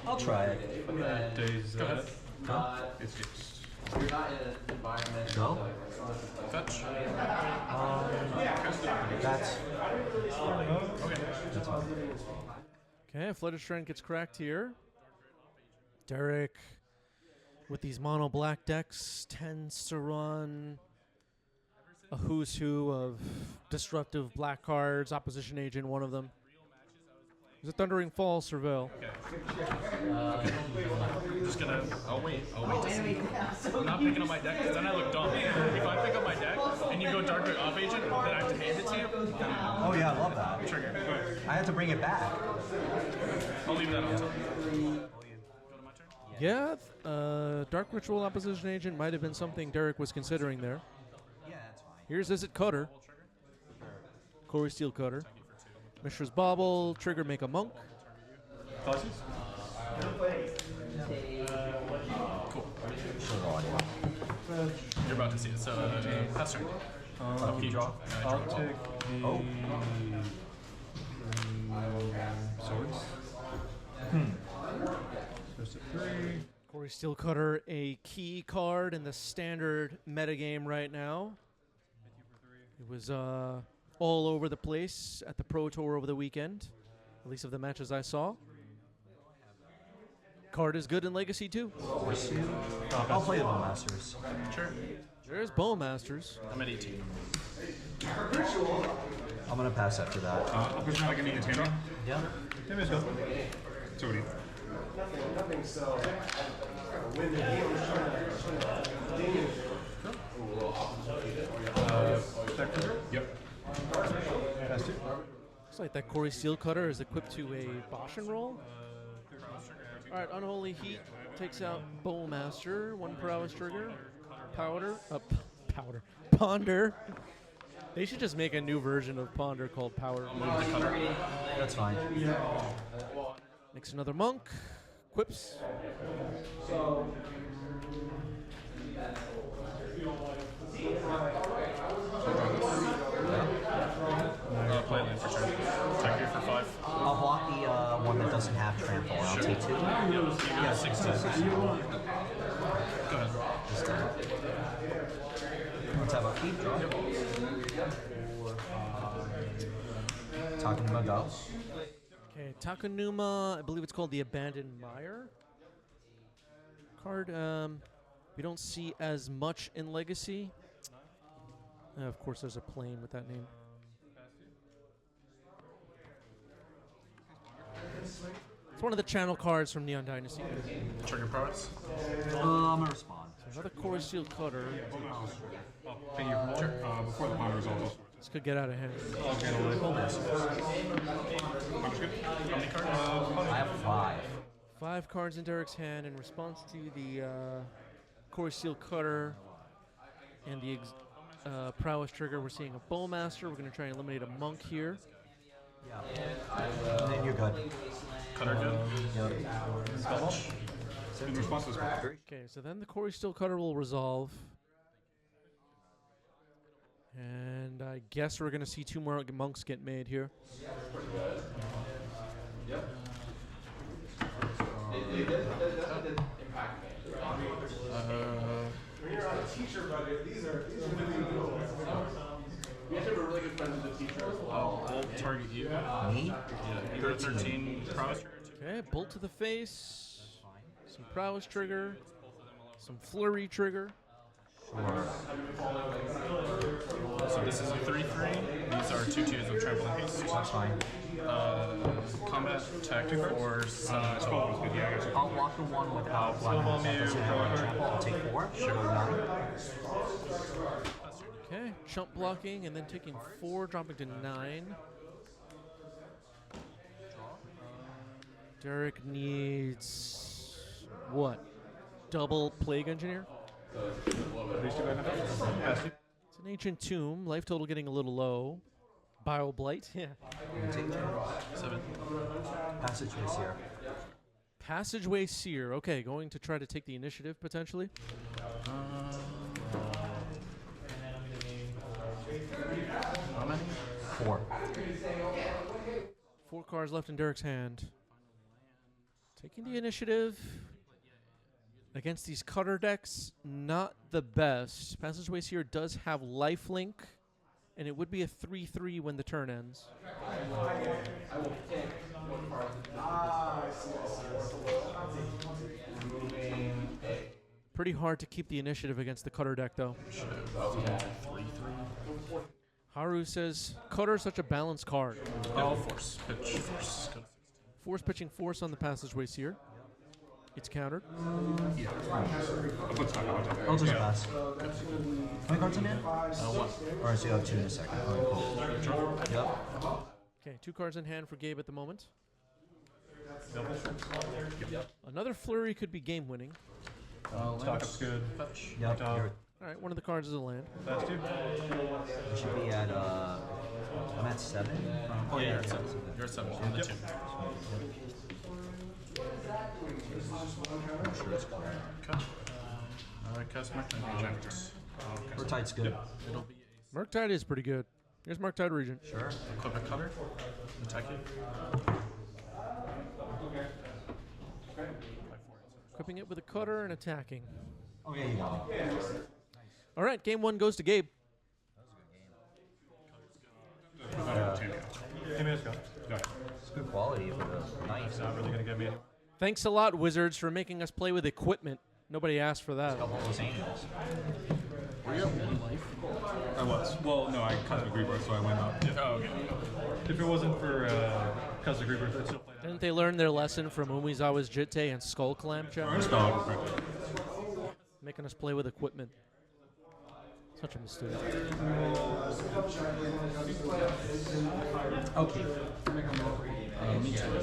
I'll try it. Days. Go ahead. It's just. You're not in an environment. No. Touch. That's Okay. that's fine. Okay, Flooded Strength gets cracked here. Derek, with these mono black decks, tends to run a who's who of destructive black cards, opposition agent, one of them. Is it Thundering Fall, Surveil? I'm just gonna. I'll wait to see. I'm not picking up my deck because then I look dumb. If I pick up my deck and you go Dark Red Off Agent, then I have to hand it to you. Oh yeah, I love that. Trigger. Go ahead. I have to bring it back. I'll leave that on top. Yeah, Dark Ritual opposition agent might have been something Derek was considering there. Yeah, that's fine. Here's Izzet Cutter. Corey Steel Cutter. Mishra's Bauble, trigger, make a monk. Tosses? You're about to see it, so pass turn. Keep draw. I'll take the swords. There's a 3. Corey Steel Cutter, a key card in the standard metagame right now. It was all over the place at the Pro Tour over the weekend, at least of the matches I saw. Card is good in Legacy too. I'll play the Bowmasters. Sure. There's Bowmasters. I'm at 18. I'm gonna pass after that. I'll push my like an Tammy. Yeah. Tammy's go. So what do you? Yep. Pass it. Looks like that Corey Steel Cutter is equipped to a Boshin roll. Alright, Unholy Heat takes out Bowmaster, 1 Prowess trigger. Powder. Ponder. They should just make a new version of Ponder called Powder. That's fine. Makes another monk. Quips. Play land for turn. Attack here for 5. I'll block the one that doesn't have trample. I'll take 2. Yeah, 16. Go ahead. Just 10. Let's have a keep draw. Talking about go. Okay, Takanuma, I believe it's called the Abandoned Mire card. We don't see as much in Legacy. Of course, there's a plane with that name. It's one of the channel cards from Neon Dynasty. Trigger Prowess. I'm gonna respond. Another Corey Steel Cutter. Thank you. Before the final results. This could get out of hand. How much good? How many cards? I have 5. 5 cards in Derek's hand in response to the Corey Steel Cutter and the Prowess trigger. We're seeing a Bowmaster. We're going to try and eliminate a monk here. Yeah. And then you're good. Cutter good. In response to this one. Okay, so then the Corey Steel Cutter will resolve. And I guess we're going to see 2 more monks get made here. When you're on a teacher budget, these are we actually have a really good friend who's a teacher as well. I'll target you. Me? Yeah, you got a 13 Prowess trigger. Okay, bolt to the face. Some Prowess trigger. Some Flurry trigger. So this is a 3-3. These are 2/2s with trample and haste. That's fine. Combat tech for 7. I'll block the one without black that doesn't have trample. I'll take 4. Sure. Okay, chump blocking and then taking 4, dropping to 9. Derek needs what? Double Plague Engineer? It's an ancient tomb. Life total getting a little low. Bio Blight. Yeah. Take 2. 7. Passageway Seer. Passageway Seer. Okay, going to try to take the initiative potentially. How many? 4. 4 cards left in Derek's hand. Taking the initiative against these cutter decks, not the best. Passageways here does have lifelink, and it would be a 3/3 when the turn ends. Pretty hard to keep the initiative against the cutter deck, though. Haru says, Cutter such a balanced card. Oh, force. Pitch. Force. Force pitching force on the Passageways here. It's countered. Yeah. I'll put stock on it. I'll just pass. How many cards in hand? One. Alright, so you have 2 in a second. Alright, cool. Yep. Okay, 2 cards in hand for Gabe at the moment. Another flurry could be game winning. Stock up's good. Yep. Alright, one of the cards is a land. Fast two. You should be at, I'm at 7. Oh, yeah, you're at 7. You're at 7. On the 2. Okay. Alright, cast Murktide. Murktide's good. It'll be Murktide is pretty good. Here's Murktide Regent. Sure. equip a cutter. Attack you. Equipping it with a cutter and attacking. Oh, yeah, you got it. All right, game 1 goes to Gabe. Yeah. 10 minutes go. Go ahead. It's good quality for the knife. It's not really going to get me. Thanks a lot, Wizards, for making us play with equipment. Nobody asked for that. Couple of Los Angeles. Were you at 1 life? I was. Well, no, I Cosmic Reaper, so I went up. Oh, okay. If it wasn't for Cosmic Reaper, I'd still play that. Didn't they learn their lesson from Umizawa's Jitte and Skull Clamp chapter? Spell. Making us play with equipment. Such a mistake. Okay. Me too.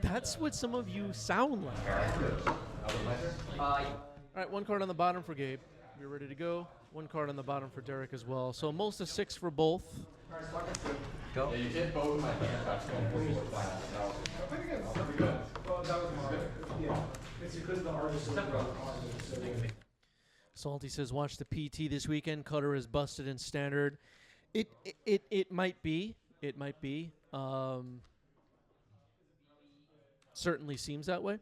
That's what some of you sound like. All right, 1 card on the bottom for Gabe. You're ready to go. 1 card on the bottom for Derek as well. So most of 6 for both. Go. You hit both of my hands. That's completely flat. It's because the artist is Salty says, watch the PT this weekend. Cutter is busted in standard. It might be. It might be. Certainly seems that way.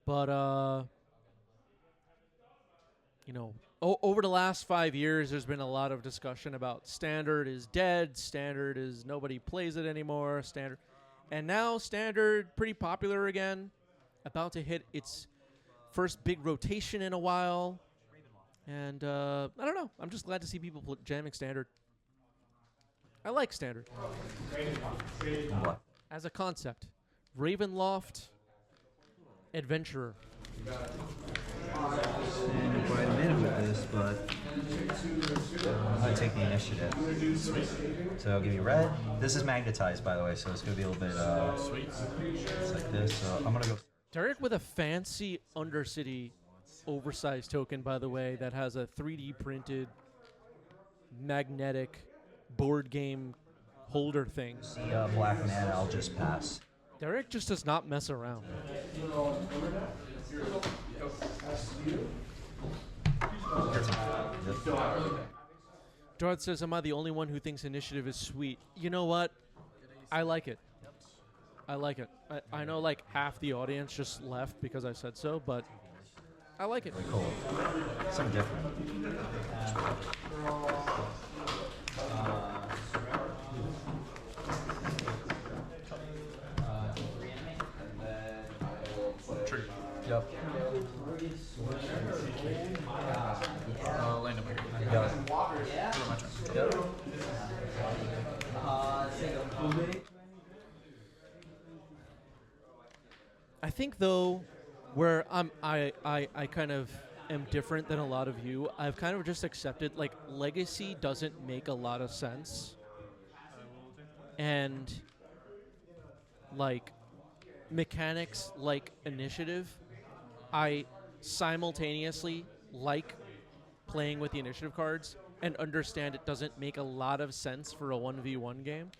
But, you know, over the last 5 years, there's been a lot of discussion about standard is dead. Standard is nobody plays it anymore. Standard. And now standard pretty popular again. About to hit its first big rotation in a while. And I don't know. I'm just glad to see people jamming standard. I like standard. What? As a concept. Ravenloft Adventurer. And I'm quite a minute with this, but I'm going to take the initiative. So I'll give you red. This is magnetized, by the way, so it's going to be a little bit it's like this. So I'm going to go. Derek with a fancy Undercity oversized token, by the way, that has a 3D printed magnetic board game holder thing. The black mana, I'll just pass. Derek just does not mess around. Darth says, am I the only one who thinks initiative is sweet? You know what? I like it. I like it. I know like half the audience just left because I said so, but I like it. Cool. Something different. Trigger. Yep. Land up here. Yep. Put on my turn. Yep. I think though, where I kind of am different than a lot of you. I've kind of just accepted like Legacy doesn't make a lot of sense, and like mechanics like Initiative, I simultaneously like playing with the Initiative cards and understand it doesn't make a lot of sense for a 1v1 game.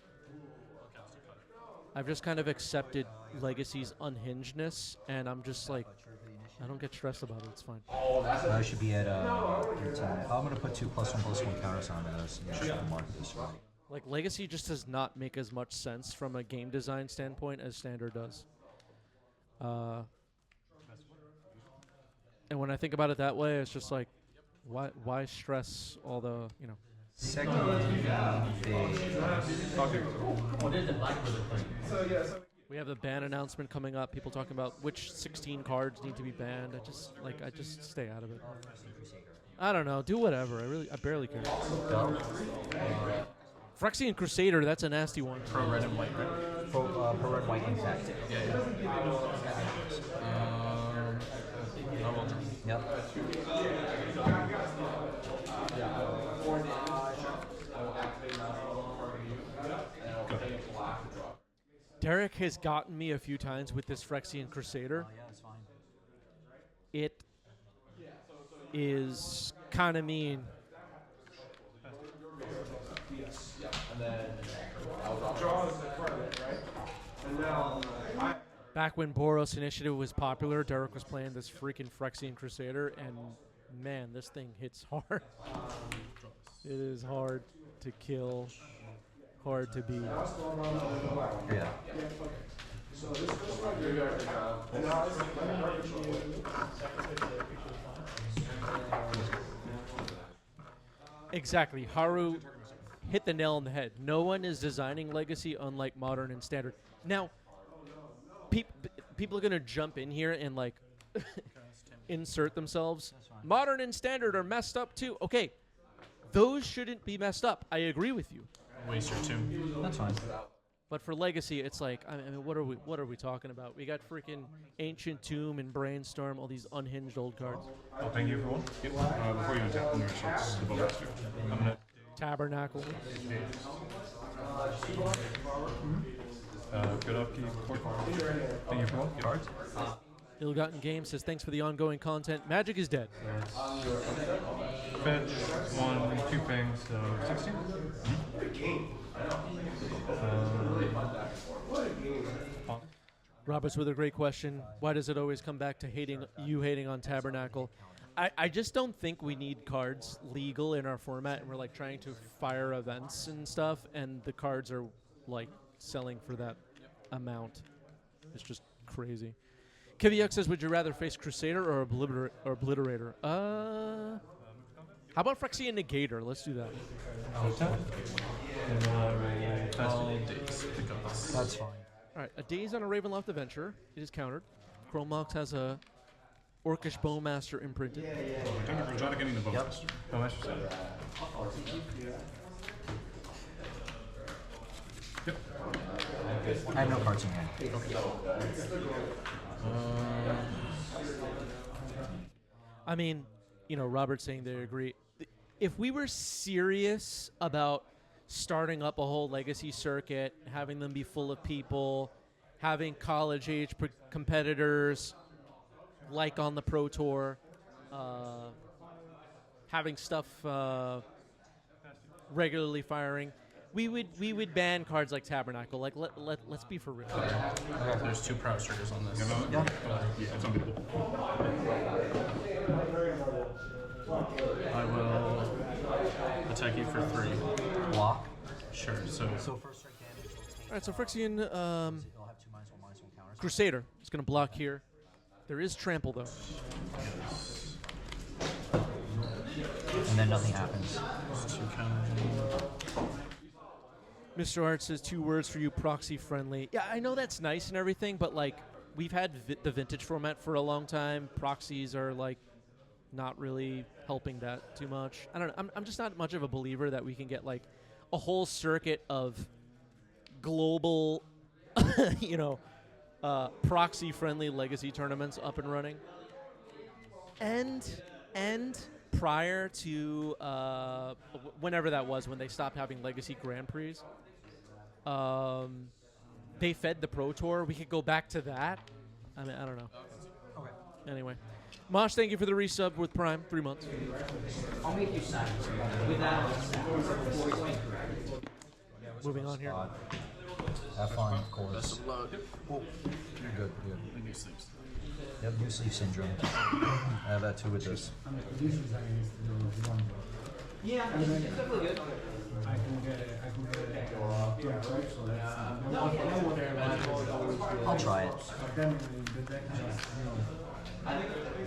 I've just kind of accepted Legacy's unhingedness, and I'm just like, I don't get stressed about it. It's fine. I should be at 13. I'm going to put 2+1/+1 counters on this and just mark this right. Like, Legacy just does not make as much sense from a game design standpoint as Standard does. And when I think about it that way, it's just like, why stress all the, you know. Second We have the ban announcement coming up. People talking about which 16 cards need to be banned. I just stay out of it. I don't know. Do whatever. I barely care. Phyrexian Crusader, that's a nasty one. Pro red and white, right? Pro red, white, impact. Yeah. I will draw. Yep. Derek has gotten me a few times with this Phyrexian Crusader. Oh, yeah, that's fine. It is kind of mean. Back when Boros Initiative was popular, Derek was playing this freaking Phyrexian Crusader, and man, this thing hits hard. It is hard to kill, hard to beat. Yeah. Exactly. Haru hit the nail on the head. No one is designing Legacy unlike Modern and Standard. Now, people are going to jump in here and, like, insert themselves. Modern and Standard are messed up, too. Okay, those shouldn't be messed up. I agree with you. Waste your two. That's fine. But for Legacy, it's like, I mean, what are we talking about? We got freaking Ancient Tomb and Brainstorm, all these unhinged old cards. I'll ping you for one. Yep. Before you untap, I'm going to shots the bonus too. I'm going to. Tabernacle. Good upkeep. Thank you for one. Cards. Ill-Gotten Game says, thanks for the ongoing content. Magic is dead. Fetch, 1, 2 pings, so 16. Robert's with a great question. Why does it always come back to hating on Tabernacle? I just don't think we need cards legal in our format, and we're like trying to fire events and stuff, and the cards are like selling for that amount. It's just crazy. Kiviuk says, would you rather face Crusader or Obliterator? How about Phyrexian Negator? Let's do that. That's fine. All right, a Daze on a Ravenloft Adventure. It is countered. Chromox has a Orcish Bowmaster imprinted. Thank you for John getting the bonus. How much is that? Yep. I have no cards in hand. I mean, you know, Robert's saying they agree. If we were serious about starting up a whole Legacy circuit, having them be full of people, having college-age competitors like on the Pro Tour, having stuff regularly firing, we would ban cards like Tabernacle. Like let's be for real. There's 2 Prowess triggers on this. Yeah. Yeah, it's unbeatable. I will attack you for 3. Block. Sure. So first strike damage. All right, so Phyrexian I'll have 2 -1/1 counters. Crusader is going to block here. There is trample though. And then nothing happens. 2 counters. Mr. Art says 2 words for you, proxy friendly. Yeah, I know that's nice and everything, but like we've had the vintage format for a long time. Proxies are like not really helping that too much. I don't know. I'm just not much of a believer that we can get like a whole circuit of global, you know, proxy friendly Legacy tournaments up and running. And prior to whenever that was, when they stopped having Legacy Grand Prix, they fed the Pro Tour. We could go back to that. I mean, I don't know. Okay. Anyway. Mosh, thank you for the resub with Prime. 3 months. I'll make you sign without Moving on here. Have fun, of course. Best of luck. Oh, you're good. And new sleeves. Yep, new sleeve syndrome. I have that too with this. Yeah, it's definitely good. I'll try it.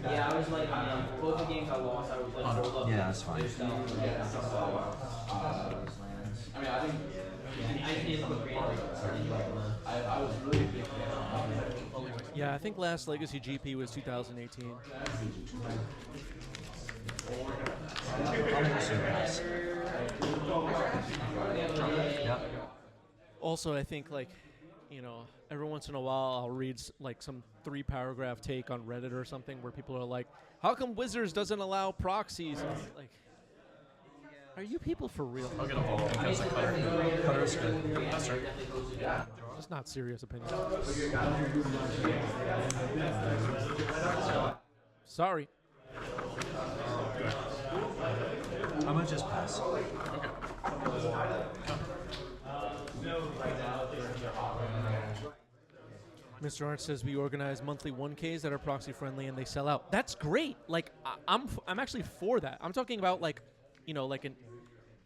Yeah, I was like, both the games I lost, I was like, rolled up. Yeah, that's fine. I mean, I think, I just need to look great. I was really big fan. Yeah, I think last Legacy GP was 2018. Yep. Also, I think like, every once in a while I'll read like some 3-paragraph take on Reddit or something where people are like, "How come Wizards doesn't allow proxies?" And it's like, are you people for real? I'll get a ball because I cutter. Cutter's good. That's right. That's not serious opinion. Sorry. I'm gonna just pass. Mr. Arndt says we organize monthly 1Ks that are proxy friendly and they sell out. That's great. Like I'm actually for that. I'm talking about like, like an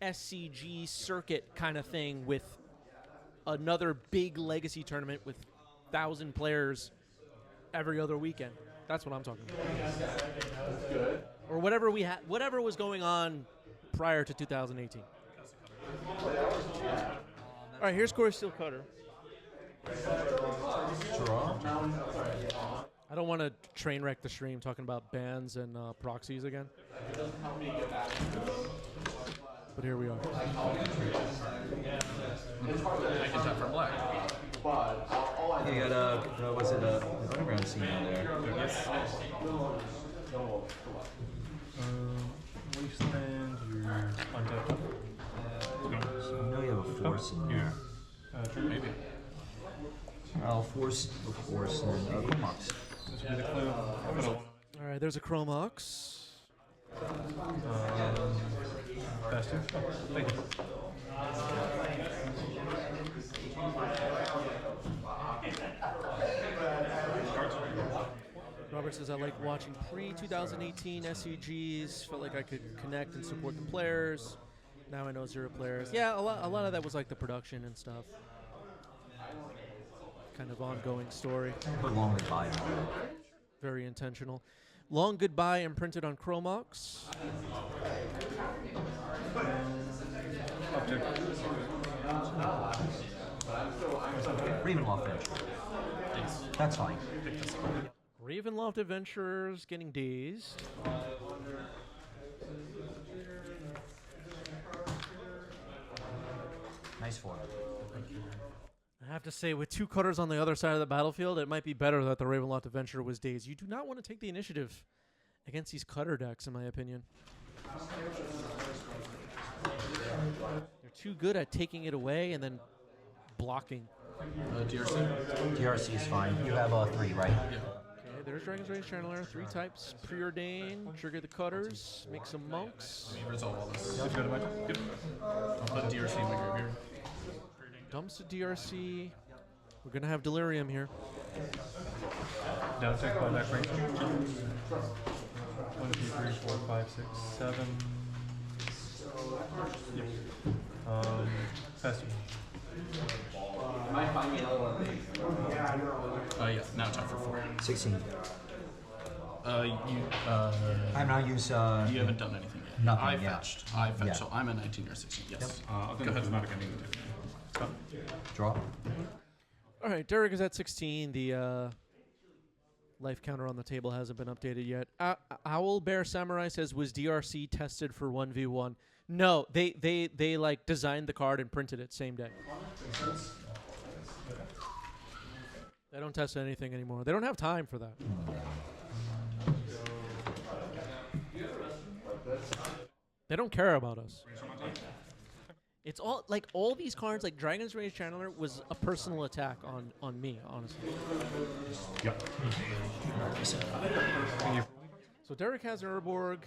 SCG circuit kind of thing with another big legacy tournament with 1,000 players every other weekend. That's what I'm talking about. Or whatever whatever was going on prior to 2018. All right, here's Corey Steel Cutter. Draw. I don't want to train wreck the stream talking about bans and proxies again. But here we are. I can tap for black. You got was it an underground scene in there? Yes. Wasteland, you're on deck. I know you have a force in there. Maybe. I'll force the force and Comox. This will be the clue. All right, there's a Chromox. Faster. Thank you. Robert says, I like watching pre-2018 SCGs. Felt like I could connect and support the players. Now I know 0 players. Yeah, a lot of that was like the production and stuff. Kind of ongoing story. Put long goodbye on it. Very intentional. Long Goodbye imprinted on Chromox. Ravenloft Venture. That's fine. Ravenloft Adventurers getting dazed. Nice form. I have to say, with 2 cutters on the other side of the battlefield, it might be better that the Ravenloft Adventurer was dazed. You do not want to take the initiative against these cutter decks, in my opinion. They're too good at taking it away and then blocking. DRC? DRC is fine. You have 3, right? Yeah. Okay, there's Dragon's Rage Channeler. 3 types. Preordain. Trigger the cutters. Make some monks. Let me resolve all this. Good. I'll put DRC in my graveyard. Dumps to DRC. We're going to have Delirium here. Down tech, back range. 1, 2, 3, 4, 5, 6, 7. Yep. Faster. Yeah, now time for 4. 16. I'm not used. you haven't done anything yet. Nothing, I yeah. fetched, Yeah. so I'm a 19 or 16, yes. I'll go ahead. Not again. Draw. All right, Derek is at 16. The life counter on the table hasn't been updated yet. Owl Bear Samurai says, was DRC tested for 1v1? No, they like designed the card and printed it same day. They don't test anything anymore. They don't have time for that. They don't care about us. It's all like all these cards, like Dragon's Rage Channeler was a personal attack on me, honestly. Yep. So Derek has Urborg,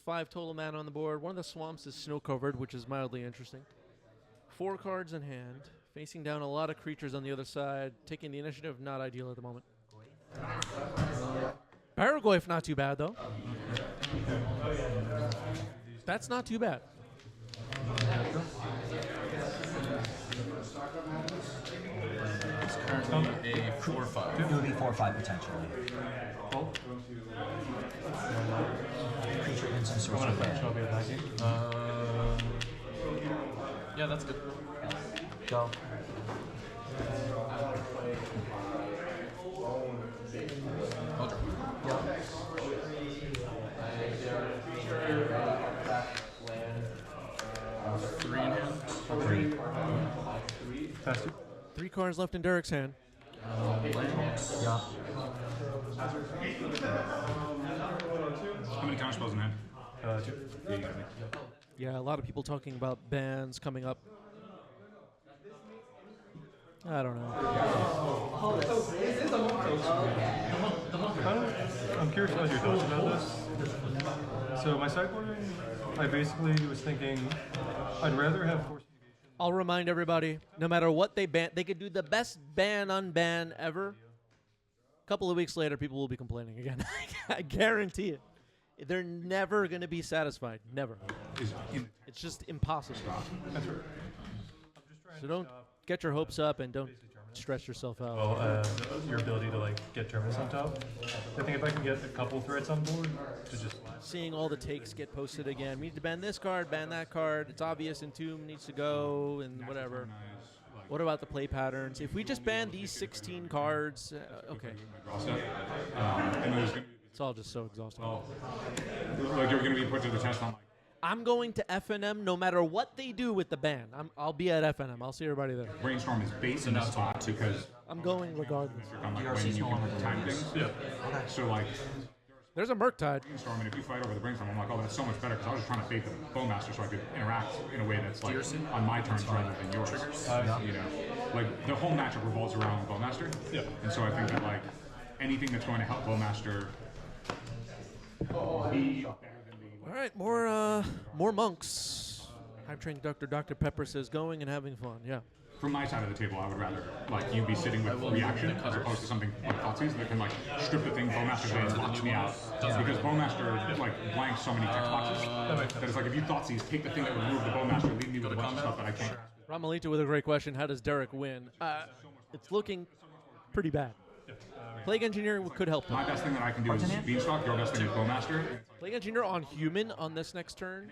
5 total mana on the board. One of the swamps is snow covered, which is mildly interesting. 4 cards in hand, facing down a lot of creatures on the other side. Taking the initiative, not ideal at the moment. Barragoyf, not too bad though. That's not too bad. Currently a 4/5. It would be 4/5 potentially. Creature instant source of land. Yeah, that's good. Go. I'll draw. Three in hand. 3. Three cards left in Derek's hand. Yeah. How many counter spells in hand? 2. Yeah, you got me. Yeah, a lot of people talking about bans coming up. I don't know. I'm curious about your thoughts about this. So my sideboarding, I basically was thinking I'd rather have force. I'll remind everybody, no matter what they ban, they could do the best ban unban ever. A couple of weeks later, people will be complaining again. I guarantee it. They're never going to be satisfied. Never. It's just impossible. So don't get your hopes up and don't stress yourself out. Well, your ability to like get terminus on top. I think if I can get a couple threats on board to just Seeing all the takes get posted again. We need to ban this card, ban that card. It's obvious Entomb needs to go and whatever. What about the play patterns? If we just ban these 16 cards, okay. It's all just so exhausting. Like you're going to be put to the test on. I'm going to FNM no matter what they do with the ban. I'll be at FNM. I'll see everybody there. Brainstorm is based in this spot because I'm going regardless. on like when you can time things. Yeah. So like There's a Murktide. brainstorm, and if you fight over the brainstorm, I'm like, oh, that's so much better because I was just trying to fake the Bowmaster so I could interact in a way that's like on my terms rather than yours. You know, like the whole matchup revolves around Bowmaster. Yeah. And so I think that like anything that's going to help Bowmaster be All right, more monks. Hype Train Dr. Pepper says going and having fun. Yeah. from my side of the table, I would rather like you be sitting with reaction as opposed to something like Thoughtseize that can like strip the thing Bowmaster and locks me out. Because Bowmaster like blanks so many text boxes that it's like if you Thoughtseize, take the thing that would remove the Bowmaster, leave me with a bunch of stuff that I can't. Ramalita with a great question. How does Derek win? It's looking pretty bad. Plague Engineer could help him. My best thing that I can do is Beanstalk, your best thing is Bowmaster. Plague Engineer on Human on this next turn,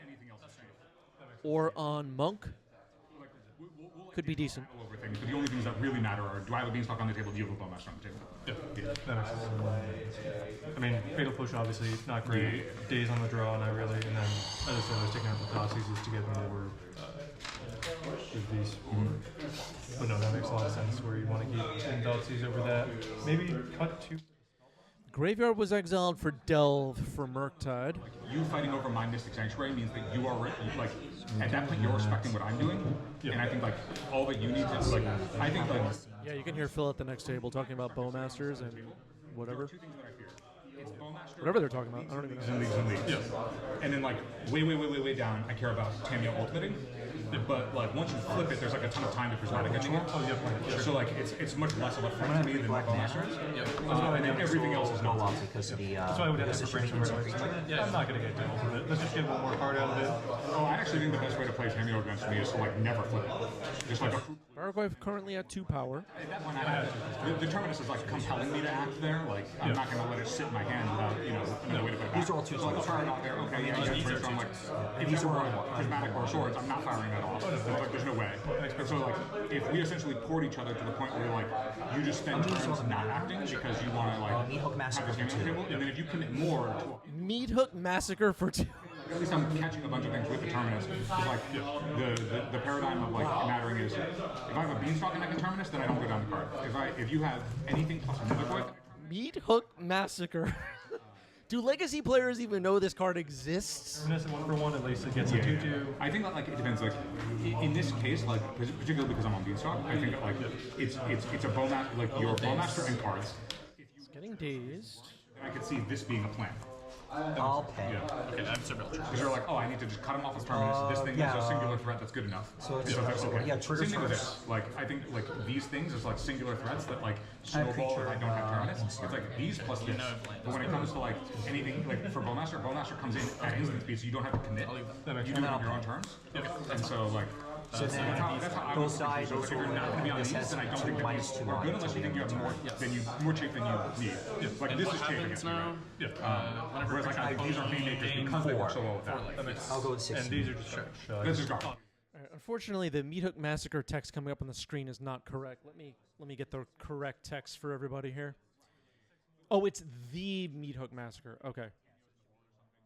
or on Monk, could be decent. But the only things that really matter are, do I have a Beanstalk on the table, do you have a Bowmaster on the table? Yeah, that makes sense. I mean, Fatal Push obviously not great. Days on the draw, not really. And then, as I said, I was taking out the Thoughtseize to get more with these. But no, that makes a lot of sense where you want to keep in Thoughtseize over that. Maybe cut 2. Graveyard was exiled for Delve for Murktide. You fighting over my Mystic Sanctuary means that you are like at that point you're respecting what I'm doing, and I think like all that you need is like I think like Yeah, you can hear Phil at the next table talking about Bowmasters and whatever. two things that I fear. It's Bowmaster. Whatever they're talking about, I don't even know. Yeah. And then like way down, I care about Tamiyo ultimating. But like once you flip it, there's like a ton of time to prismatic ending it. Oh yeah. So like it's much less of a threat to me than like Bowmaster is. And then everything else is not. Because of the That's why I would have to bring I'm not going to get to ultimate. Let's just get one more card out of it. Oh, I actually think the best way to play Tamiyo against me is to like never flip it. Just like a Baragoi currently at 2 power. At that point, the Terminus is like compelling me to act there. Like I'm not going to let it sit in my hand without no way to put it back. These are all 2 so like, I'll fire it out there. Okay, yeah, you guys I'm like, if these are prismatic or swords, I'm not firing that off. It's like there's no way. And so like if we essentially port each other to the point where like you just spend turns not acting because you want to like have this game on the table, and then if you commit more to Meat Hook Massacre for 2. at least I'm catching a bunch of things with the Terminus. It's like the paradigm of like mattering is if I have a Beanstalk and I can Terminus, then I don't go down the card. If you have anything plus another point, Meat Hook Massacre. Do Legacy players even know this card exists? And that's 1-for-1 at least. It gets a 2/2. I think that like it depends. Like in this case, like particularly because I'm on Beanstalk, I think that like it's a Bowmaster, like your Bowmaster and cards. It's getting dazed. I could see this being a plan. I'll pay. Yeah. Okay, I'm surreal. Because you're like, oh, I need to just cut him off with Terminus. This thing is a singular threat that's good enough. So it's that's okay. yeah, triggers Same thing with first. this. Like, I think like these things is like singular threats that like snowball if I don't have Terminus. It's like these plus this. But when it comes to like anything, like for Bowmaster comes in at instant speed, so you don't have to commit. You do it on your own terms. And so like, So then That's how I both was thinking. sides, So if you're not going to be on this these, has then I don't two think minus that two we're on good it unless you till think you the have more chafe than you need. Like And this what is chafe happens against me, now? right? Whereas like these are haymakers because they work so well with that. I'll go with 16. And these are just This is garbage. Unfortunately, the Meat Hook Massacre text coming up on the screen is not correct. Let me get the correct text for everybody here. Oh, it's the Meat Hook Massacre. Okay.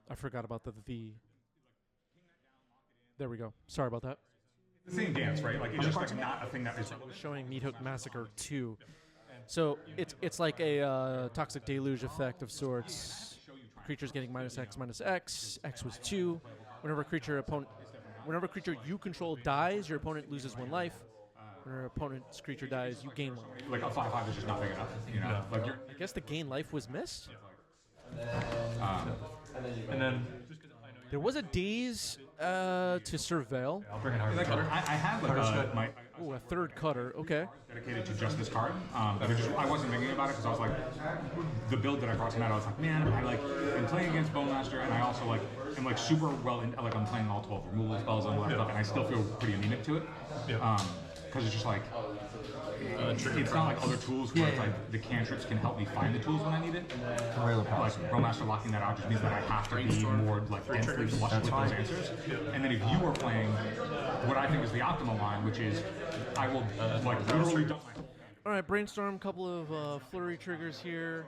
I forgot about the V. There we go. Sorry about that. The same dance, right? Like it's just like not a thing that is. Showing Meat Hook Massacre 2. So it's like a toxic deluge effect of sorts. Creatures getting -X, -X. X was 2. Whenever a creature you control dies, your opponent loses 1 life. When your opponent's creature dies, you gain 1 life. Like a 5/5 is just not big enough, you know. Like you're. I guess the gain life was missed. And then There was a daze to surveil. I'll bring it hard. Like, I have like my Oh, a 3rd cutter. Okay. dedicated to just this card. But I wasn't thinking about it because I was like, the build that I brought tonight, I was like, man, I like am playing against Bowmaster, and I also like am like super well in, like I'm playing all 12 removal spells and all that stuff, and I still feel pretty anemic to it. Because it's just like it's not like other tools where it's like the cantrips can help me find the tools when I need it. Like Bowmaster locking that out just means that I have to be more like densely flush with those answers. And then if you are playing what I think is the optimal line, which is I will like literally dump my All right, brainstorm. Couple of flurry triggers here.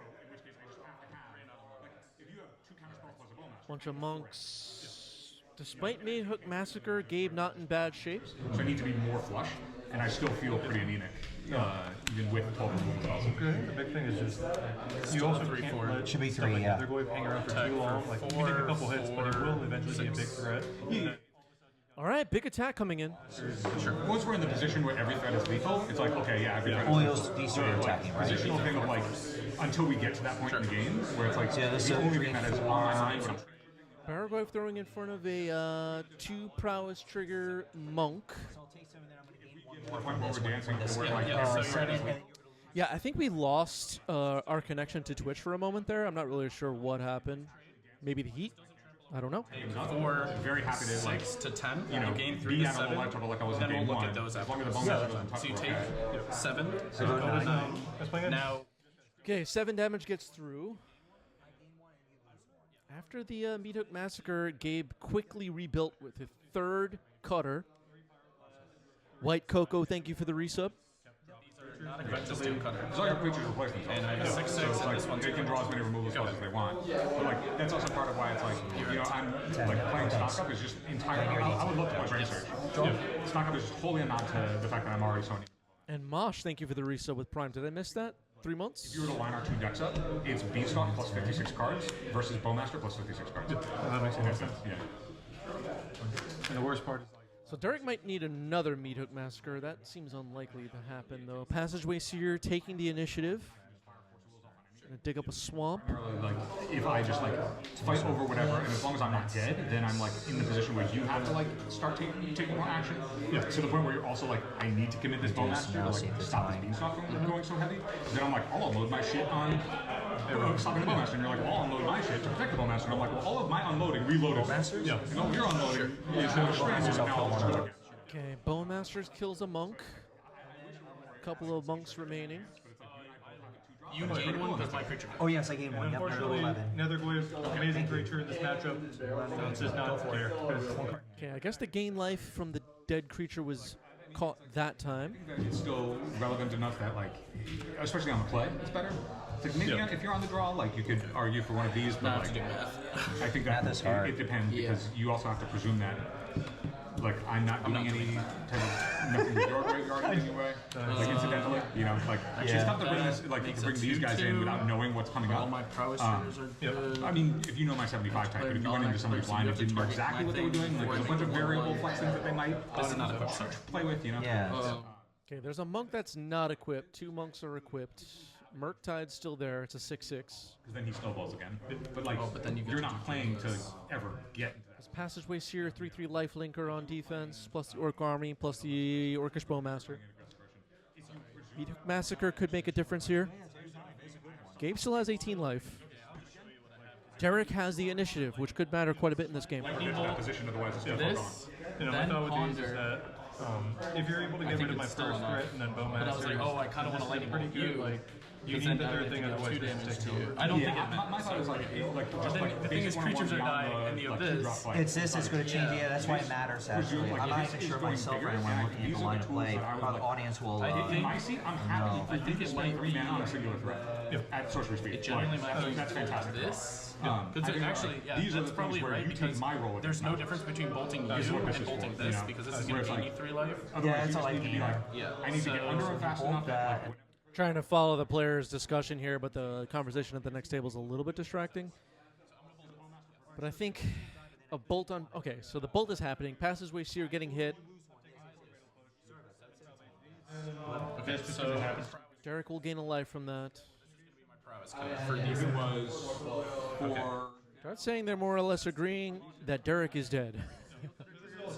Bunch of monks. Despite Meat Hook Massacre, Gabe not in bad shape. so I need to be more flush, and I still feel pretty anemic, even with 12 removal spells. Okay, the big thing is just you also can't let Should be stuff 3, like yeah. They're going hang around for too long. Like you can take a couple hits, but it will eventually be a big threat. All right, big attack coming in. Once we're in the position where every threat is lethal, it's like, okay, yeah, every threat is Only lethal. these 3 are attacking, right? Positional thing of like, until we get to that point in the game, where it's like, Yeah, this the is only 3, thing that is on my mind, but I'm Paragraph throwing in front of a 2 prowess trigger monk. to the point where we're dancing, where like, every threat is lethal. Yeah, I think we lost our connection to Twitch for a moment there. I'm not really sure what happened. Maybe the heat? I don't know. Very happy to like, 6 to 10. you know, gain 3 be to out of 7. the light trouble like I was in Then we'll game look 1. at those As long after. as the bonus doesn't touch So you me, take okay. 7. So go to 9. Let's play it. Now, Okay, 7 damage gets through. After the Meat Hook Massacre, Gabe quickly rebuilt with his 3rd cutter. White Cocoa, thank you for the resub. not a good steel cutter. Because all your creatures replace themselves. And I have a 6/6, So it's and like, this one's they can draw as many removal spells as they want. But like, that's also part of why it's like, you know, I'm like playing stock up is just entirely, I would love to play Brain Surge. Stock up is just wholly a nod to the fact that I'm already so anemic. And Mosh, thank you for the resub with Prime. Did I miss that? 3 months? If you were to line our 2 decks up, it's Beanstalk plus 56 cards versus Bowmaster plus 56 cards. That makes sense. Yeah. And the worst part is So Derek might need another Meat Hook Massacre. That seems unlikely to happen, though. Passageway Seer taking the initiative. Gonna dig up a swamp. Like, if I just like fight over whatever, and as long as I'm not dead, then I'm like in the position where you have to like start taking more action. Yeah. To the point where you're also like, I need to commit this Bowmaster to like stop this Beanstalk from going so heavy. Then I'm like, I'll unload my shit on stopping the Bowmaster, and you're like, well, I'll unload my shit to protect the Bowmaster. And I'm like, well, all of my unloading reloaded. Bowmasters? Yeah. And all your unloading is Okay, Bone Masters kills a monk. Couple of monks remaining. You gain 1 because my creature. Oh, yes, I gained 1. Yep, unfortunately, 11. another amazing creature in this matchup does not care. Okay, I guess the gain life from the dead creature was caught that time. It's still relevant enough that like, especially on the play, it's better. It's like maybe if you're on the draw, like you could argue for one of these, but like, I think that Math is hard. it depends because you also have to presume that like I'm not doing any type of nothing with your graveyard in any way, like incidentally, you know, like it's tough to bring this, like you can bring these guys in without knowing what's coming up. All my prowess triggers are good. I mean, if you know my 75 type, but if you went into somebody's line and didn't know exactly what they were doing, like there's a bunch of variable flex things that they might play with, you know. Yeah. Okay, there's a monk that's not equipped. 2 monks are equipped. Murktide's still there. It's a 6/6. Because then he snowballs again. But like, but then you get you're to not playing to ever get into that. There's Passageway Seer, 3/3 life linker on defense, plus the Orc Army, plus the Orcish Bowmaster. Meat Hook Massacre could make a difference here. Gabe still has 18 life. Derek has the initiative, which could matter quite a bit in this game. That position, otherwise it's still This, You know, my then thought with these is ponder, that If you're able to get rid of my first threat and then Bowmaster, But I was like, oh, I kind of want to lightning pretty bolt good. you. Like, you Because need then the third thing, do otherwise 2 it's damage to taking you. over. I don't think it my thought was like, just then like the thing is, creatures are dying in the abyss. It's this, it's going to change. Yeah, that's why it matters, actually. I'm not even sure myself right when I'm looking at the line of play. How the audience will. In my seat, I'm happy I think it might 3 mana on a singular threat at sorcery speed. It generally might be that's fantastic. this. I Because think, actually, yeah, these are that's the probably things where right you take because my role there's against no mine. difference between bolting That's you what this and is bolting for, this you know? because this is Where going to it's gain you like- 3 life. Otherwise, that's you all just I need to be mean. like, Yeah. I need to get under him fast enough that like, Trying to follow the players' discussion here, but the conversation at the next table is a little bit distracting. But I think a bolt on. Okay, so the bolt is happening. Passageway Seer getting hit. Okay, so Derek will gain a life from that. Prowess code for these. it was for Start saying they're more or less agreeing that Derek is dead.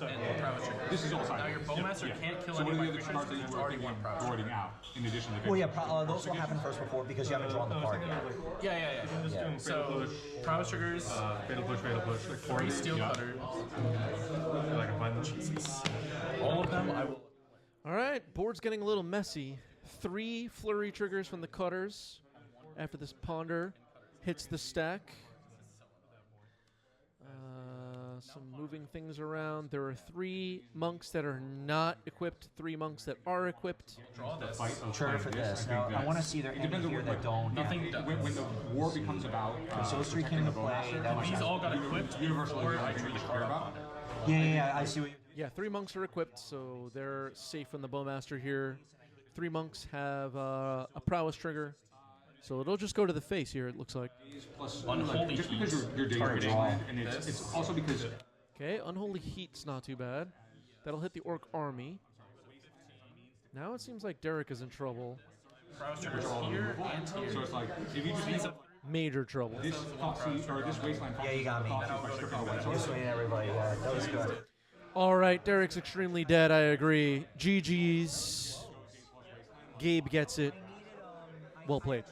And Prowess trigger. this is all Now side. your Bowmaster can't kill So any what of are my the other creatures cards that because you there's were already thinking one Prowess. voiding out in addition to? Well, yeah, those will happen first before because you haven't drawn the card yet. Yeah. Just doing fatal So push, Prowess triggers, fatal push, like 4 3 steel cutters. Like a find All of them, I will. All right, board's getting a little messy. 3 flurry triggers from the cutters after this ponder hits the stack. Some moving things around. There are 3 monks that are not equipped, 3 monks that are equipped. Draw this. Trigger for this. Now, I want to see there any here that don't. Nothing does. When the war becomes about So those 3 came into play. That was These all got equipped universal before is I the drew thing the that you care card about. on it. Yeah, I see what you. Yeah, 3 monks are equipped, so they're safe from the bowmaster here. 3 monks have a prowess trigger, so it'll just go to the face here. It looks like. Plus, Unholy just Heat. because you're targeting, and it's also because Okay, unholy heat's not too bad. That'll hit the orc army. Now it seems like Derek is in trouble. Prowess triggers here and here. so it's like if you just need Major trouble. this Foxy or this wasteland. Yeah, you got me. By stripping away. So Just waiting, everybody. Yeah, that was good. All right, Derek's extremely dead. I agree. GG's. Gabe gets it. Well played.